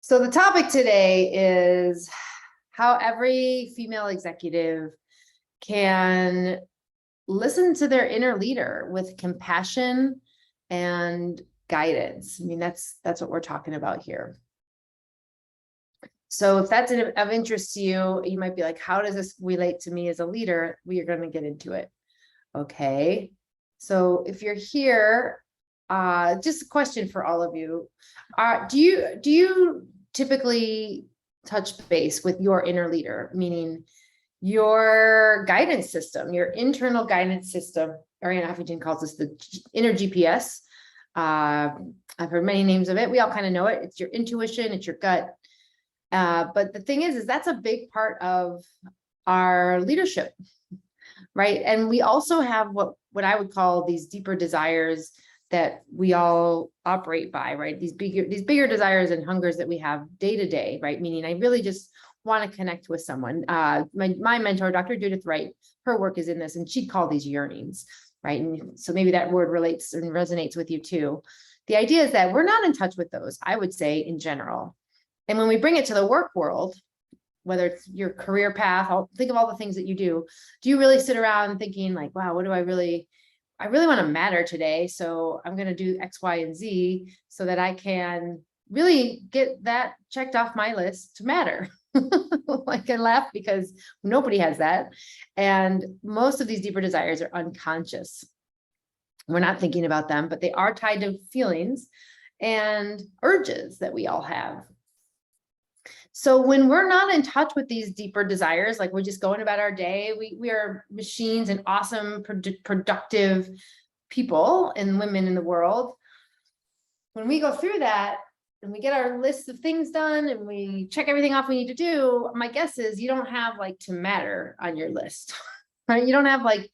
So the topic today is how every female executive can listen to their inner leader with compassion and guidance. I mean, that's what we're talking about here. So if that's of interest to you, you might be like, how does this relate to me as a leader? We are going to get into it. Okay. So if you're here, just a question for all of you. Do you typically touch base with your inner leader, meaning your guidance system, your internal guidance system? Arianna Huffington calls this the inner GPS. I've heard many names of it. We all kind of know it. It's your intuition, it's your gut. But the thing is that's a big part of our leadership, right? And we also have what I would call these deeper desires that we all operate by, right? These bigger desires and hungers that we have day to day, right? Meaning I really just want to connect with someone. My mentor, Dr. Judith Wright, her work is in this, and she'd call these yearnings, right? And so maybe that word relates and resonates with you too. The idea is that we're not in touch with those, I would say, in general. And when we bring it to the work world, whether it's your career path, think of all the things that you do you really sit around thinking like, wow, what do I really want to matter today? So I'm going to do X, Y, and Z so that I can really get that checked off my list to matter. I can laugh because nobody has that. And most of these deeper desires are unconscious. We're not thinking about them, but they are tied to feelings and urges that we all have. So when we're not in touch with these deeper desires, like we're just going about our day, we are machines and awesome, productive people and women in the world. When we go through that and we get our list of things done and we check everything off we need to do, my guess is you don't have like to matter on your list, right? You don't have like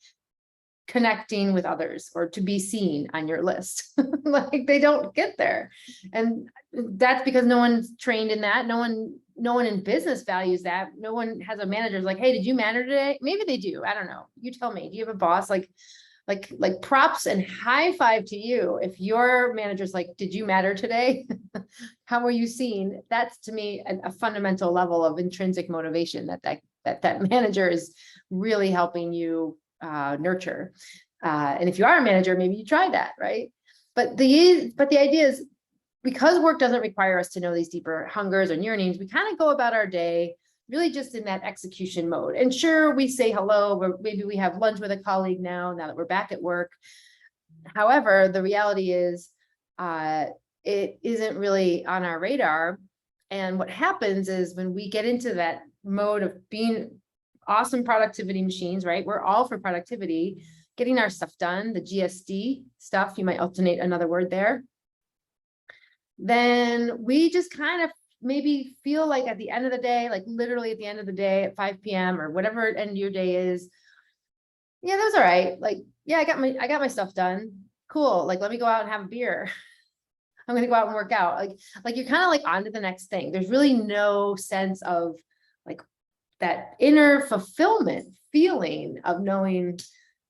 connecting with others or to be seen on your list. Like they don't get there. And that's because no one's trained in that. No one in business values that. No one has a manager like, hey, did you matter today? Maybe they do. I don't know. You tell me. Do you have a boss? Like props and high five to you. If your manager's like, did you matter today? How were you seen? That's to me a fundamental level of intrinsic motivation that manager is really helping you nurture. And if you are a manager, maybe you try that, right? But the idea is, because work doesn't require us to know these deeper hungers or yearnings, we kind of go about our day really just in that execution mode. And sure, we say hello, or maybe we have lunch with a colleague now that we're back at work. However, the reality is it isn't really on our radar. And what happens is when we get into that mode of being awesome productivity machines, right? We're all for productivity, getting our stuff done, the GSD stuff, you might alternate another word there. Then we just kind of maybe feel like at the end of the day, like literally at the end of the day at 5 p.m. or whatever end of your day is, yeah, that was all right. Like, yeah, I got my stuff done. Cool. Like, let me go out and have a beer. I'm going to go out and work out. Like you're kind of like on to the next thing. There's really no sense of like that inner fulfillment feeling of knowing,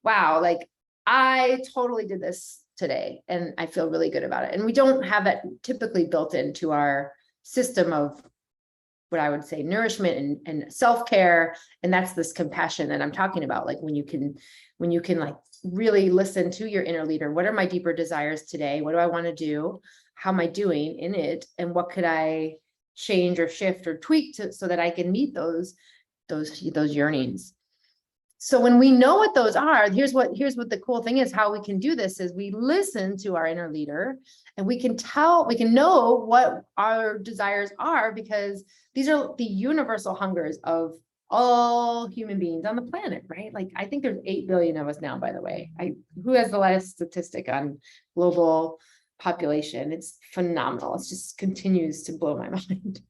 wow, like I totally did this today and I feel really good about it. And we don't have that typically built into our system of what I would say nourishment and self-care. And that's this compassion that I'm talking about. Like when you can like really listen to your inner leader. What are my deeper desires today? What do I want to do? How am I doing in it? And what could I change or shift or tweak so that I can meet those yearnings? So when we know what those are, here's what the cool thing is, how we can do this is we listen to our inner leader and we can know what our desires are, because these are the universal hungers of all human beings on the planet, right? Like I think there's 8 billion of us now, by the way. Who has the latest statistic on global population? It's phenomenal. It just continues to blow my mind.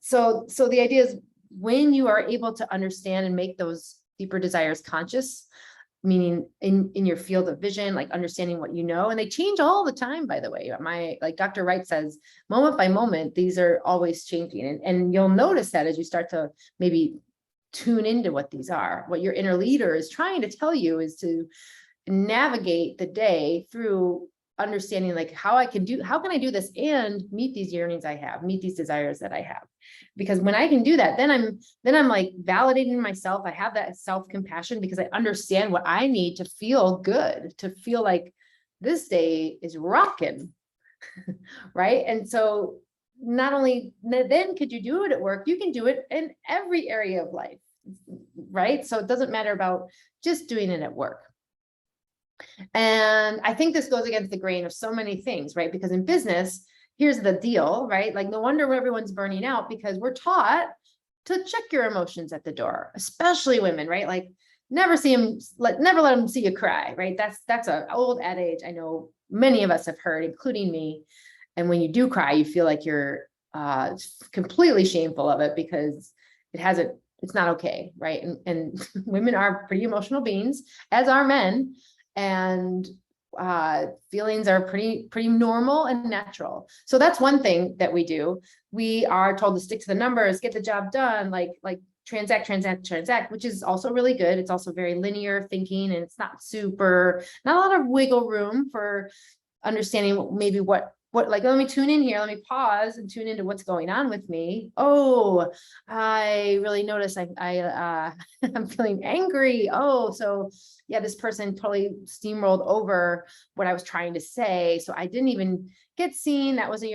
So the idea is when you are able to understand and make those deeper desires conscious, meaning in your field of vision, like understanding what you know, and they change all the time, by the way. Like Dr. Wright says, moment by moment, these are always changing. And you'll notice that as you start to maybe tune into what these are, what your inner leader is trying to tell you is to navigate the day through understanding like how can I do this and meet these yearnings I have, meet these desires that I have. Because when I can do that, then I'm like validating myself. I have that self-compassion because I understand what I need to feel good, to feel like this day is rocking. Right. And so not only then could you do it at work, you can do it in every area of life. Right. So it doesn't matter about just doing it at work. And I think this goes against the grain of so many things, right? Because in business, here's the deal, right? Like no wonder everyone's burning out because we're taught to check your emotions at the door, especially women, right? Like never let them see you cry, right? That's an old adage I know many of us have heard, including me. And when you do cry, you feel like you're completely shameful of it because it's not okay, right? And women are pretty emotional beings, as are men. And feelings are pretty normal and natural. So that's one thing that we do. We are told to stick to the numbers, get the job done, like transact, which is also really good. It's also very linear thinking, and it's not a lot of wiggle room for understanding maybe what like, let me tune in here, let me pause and tune into what's going on with me. Oh, I really notice I'm feeling angry. Oh, so yeah, this person totally steamrolled over what I was trying to say. So I didn't even get seen. That was a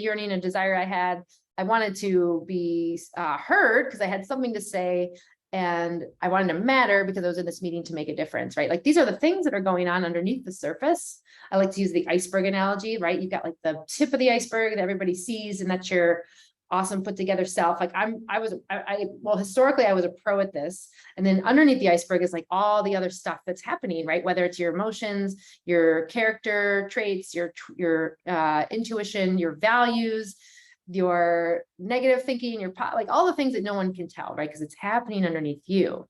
yearning and desire I had. I wanted to be heard because I had something to say, and I wanted to matter because I was in this meeting to make a difference, right? Like these are the things that are going on underneath the surface. I like to use the iceberg analogy, right? You've got like the tip of the iceberg that everybody sees, and that's your awesome put together self. Like historically I was a pro at this. And then underneath the iceberg is like all the other stuff that's happening, right? Whether it's your emotions, your character traits, your intuition, your values, your negative thinking, like all the things that no one can tell, right? Because it's happening underneath you.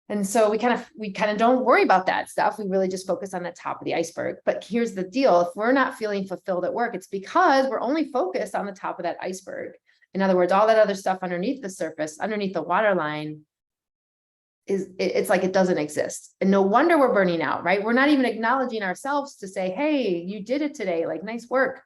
And so we kind of don't worry about that stuff. We really just focus on the top of the iceberg. But here's the deal. If we're not feeling fulfilled at work, it's because we're only focused on the top of that iceberg. In other words, all that other stuff underneath the surface, underneath the waterline, it's like it doesn't exist. And no wonder we're burning out, right? We're not even acknowledging ourselves to say, hey, you did it today. Like, nice work.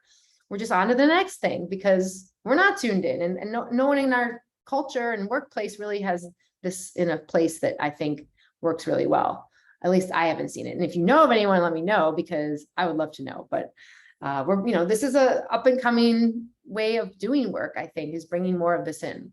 We're just on to the next thing because we're not tuned in. And no one in our culture and workplace really has this in a place that I think works really well. At least I haven't seen it. And if you know of anyone, let me know because I would love to know. But this is a up and coming way of doing work, I think, is bringing more of this in.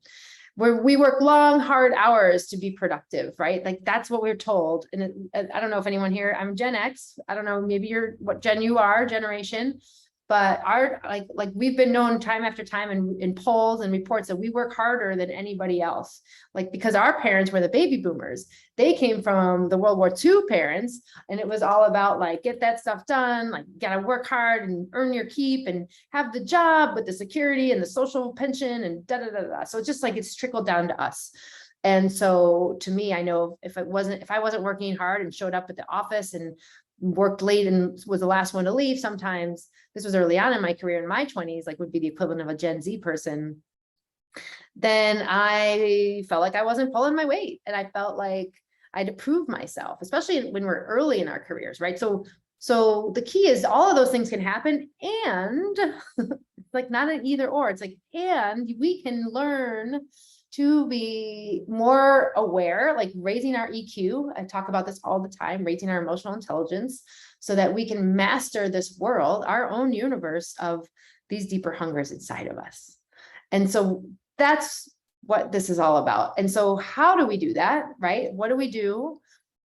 Where we work long, hard hours to be productive, right? Like that's what we're told. And I don't know if anyone here, I'm Gen X. I don't know, maybe you're what gen you are, generation. But our like we've been known time after time in polls and reports that we work harder than anybody else. Like because our parents were the baby boomers. They came from the World War II parents, and it was all about like get that stuff done, like you gotta work hard and earn your keep and have the job with the security and the social pension and da da da da. So it's just like it's trickled down to us. And so to me, I know if I wasn't working hard and showed up at the office and worked late and was the last one to leave sometimes, this was early on in my career in my 20s, like would be the equivalent of a Gen Z person, then I felt like I wasn't pulling my weight. And I felt like I had to prove myself, especially when we're early in our careers, right? So the key is all of those things can happen, and it's like not an either or, it's like, and we can learn to be more aware, like raising our EQ. I talk about this all the time, raising our emotional intelligence so that we can master this world, our own universe of these deeper hungers inside of us. And so that's what this is all about. And so how do we do that, right? What do we do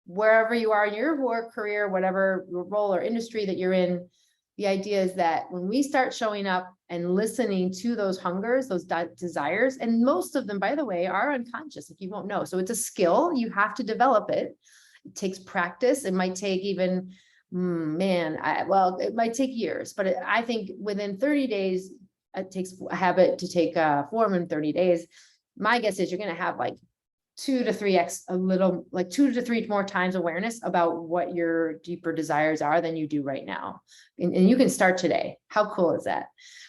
wherever you are in your work career, whatever role or industry that you're in? The idea is that when we start showing up and listening to those hungers, those desires, and most of them, by the way, are unconscious if you won't know. So it's a skill. You have to develop it. It takes practice. It might take even, it might take years, but I think within 30 days, it takes a habit to take form in 30 days. My guess is you're going to have like 2 to 3x, a little like 2 to 3 more times awareness about what your deeper desires are than you do right now. And you can start today. How cool is that?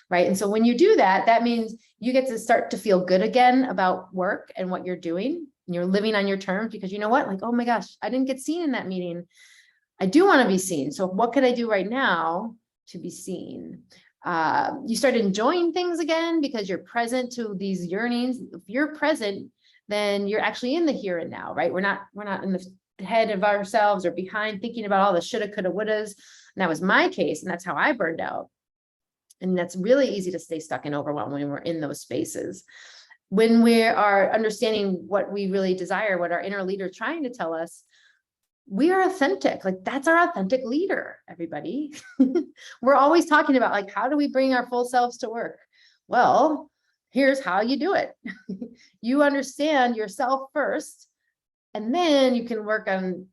Right. And so when you do that, that means you get to start to feel good again about work and what you're doing. And you're living on your terms because you know what? Like, oh my gosh, I didn't get seen in that meeting. I do want to be seen. So what could I do right now to be seen? You start enjoying things again because you're present to these yearnings. If you're present, then you're actually in the here and now, right? We're not in the head of ourselves or behind thinking about all the shoulda, coulda, wouldas. And that was my case. And that's how I burned out. And that's really easy to stay stuck and overwhelmed when we're in those spaces. When we are understanding what we really desire, what our inner leader is trying to tell us, we are authentic. Like that's our authentic leader, everybody. We're always talking about like, how do we bring our full selves to work? Well, here's how you do it. You understand yourself first, and then you can work on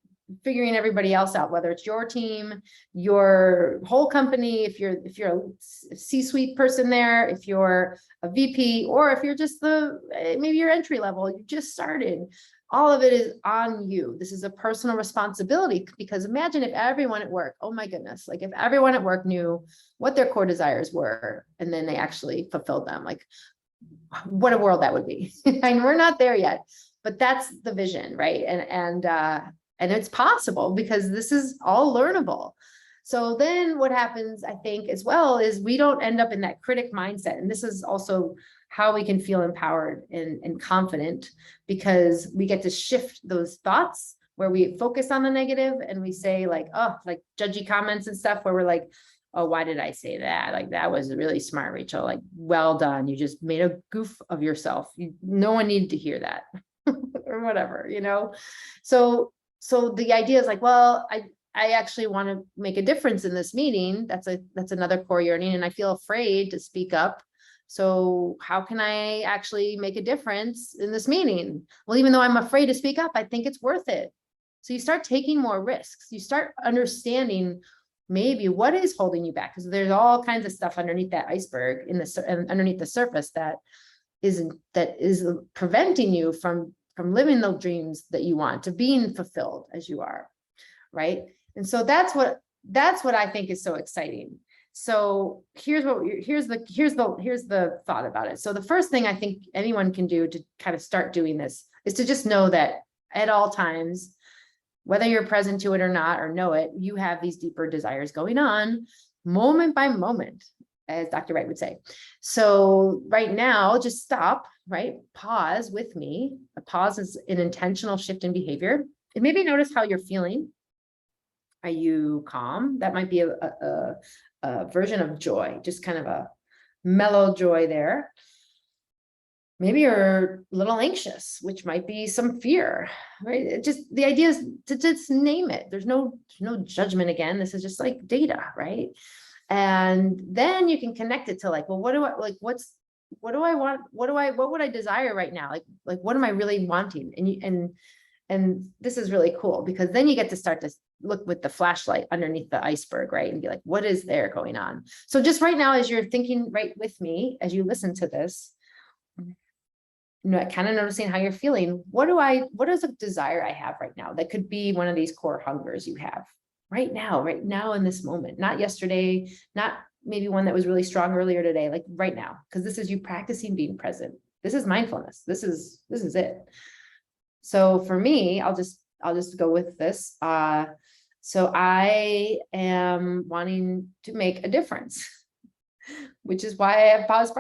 figuring everybody else out, whether it's your team, your whole company, if you're a C-suite person there, if you're a VP, or if you're just maybe you're entry level, you just started. All of it is on you. This is a personal responsibility, because imagine if everyone at work, oh my goodness, like if everyone at work knew what their core desires were, and then they actually fulfilled them, like what a world that would be. And we're not there yet, but that's the vision, right? And it's possible because this is all learnable. So then what happens, I think, as well, is we don't end up in that critic mindset. And this is also how we can feel empowered and confident, because we get to shift those thoughts where we focus on the negative and we say like, oh, like judgy comments and stuff, where we're like, oh, why did I say that? Like, that was really smart, Rachel. Like, well done. You just made a goof of yourself. No one needed to hear that or whatever, you know? So the idea is like, well, I actually want to make a difference in this meeting. That's another core yearning. And I feel afraid to speak up. So how can I actually make a difference in this meeting? Well, even though I'm afraid to speak up, I think it's worth it. So you start taking more risks. You start understanding maybe what is holding you back, because there's all kinds of stuff underneath that iceberg underneath the surface that is preventing you from living the dreams that you want, to being fulfilled as you are, right? And so that's what I think is so exciting. So here's the thought about it. So the first thing I think anyone can do to kind of start doing this is to just know that at all times, whether you're present to it or not, or know it, you have these deeper desires going on moment by moment, as Dr. Wright would say. So right now, just stop, right? Pause with me. A pause is an intentional shift in behavior. And maybe notice how you're feeling. Are you calm? That might be a version of joy, just kind of a mellow joy there. Maybe you're a little anxious, which might be some fear, right? The idea is to just name it. There's no judgment again. This is just like data, right? And then you can connect it to like, well, what do I like? What do I want? What would I desire right now? Like, what am I really wanting? And this is really cool, because then you get to start to look with the flashlight underneath the iceberg, right? And be like, what is there going on? So just right now, as you're thinking right with me, as you listen to this, kind of noticing how you're feeling. What is a desire I have right now that could be one of these core hungers you have right now in this moment, not yesterday, not maybe one that was really strong earlier today, like right now, because this is you practicing being present. This is mindfulness. This is it. So for me, I'll just go with this. So I am wanting to make a difference, which is why I have paused practice.